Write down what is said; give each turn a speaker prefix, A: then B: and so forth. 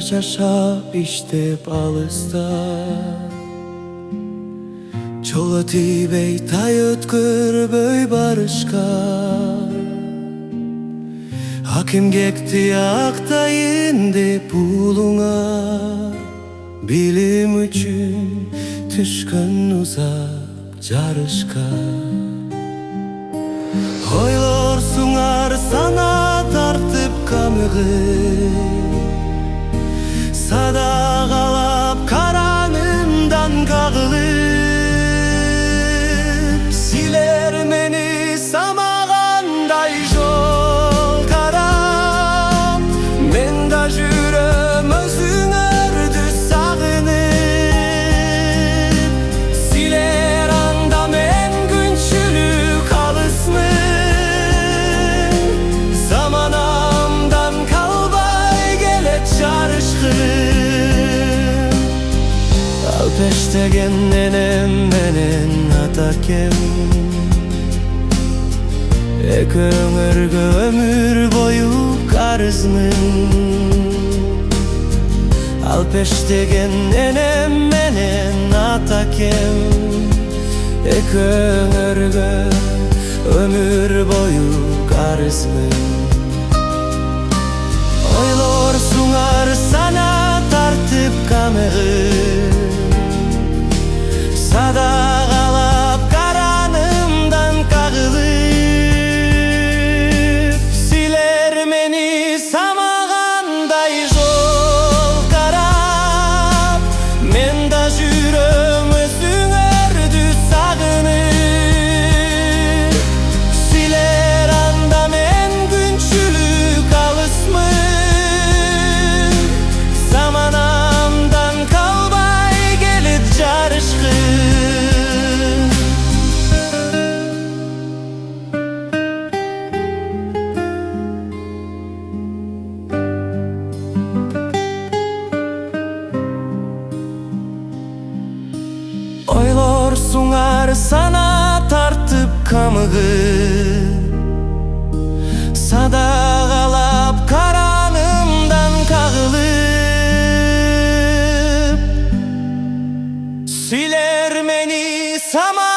A: жашап иштеп алыста, жолго тийбей тай өткөрбөй барышка. Акимгекти актайын деп уулуңа, билим үчүн түшкөн узап жарышка. Ойлорсуңар сана тартып камыгы, садагалап каранымдан кагылып, силер мени самагандай жол карап, мен да жүрөм өзүңөрдү сагынып. Силер анда мен күнчүлүк алысмын, заманамдан калбай келет жарышкын. Алпештеген энем менен атакем, экөөңөргө өмүр бою карызмын. Алпештеген энем менен атакем, экөөңөргө өмүр бою карызмын. Ойлорсуңар сана тартып камыгы, садагалап каранымдан кагылып. Силер мени самагандай жол карап, мен да жүрөм өзүңөрдү сагынып. Силер анда мен күнчүлүк алысмын, заманамдан калбай келет жарышкын. Ойлорсуңар сана тартып камыгы, садагалап каранымдан кагылып. Силер мени сама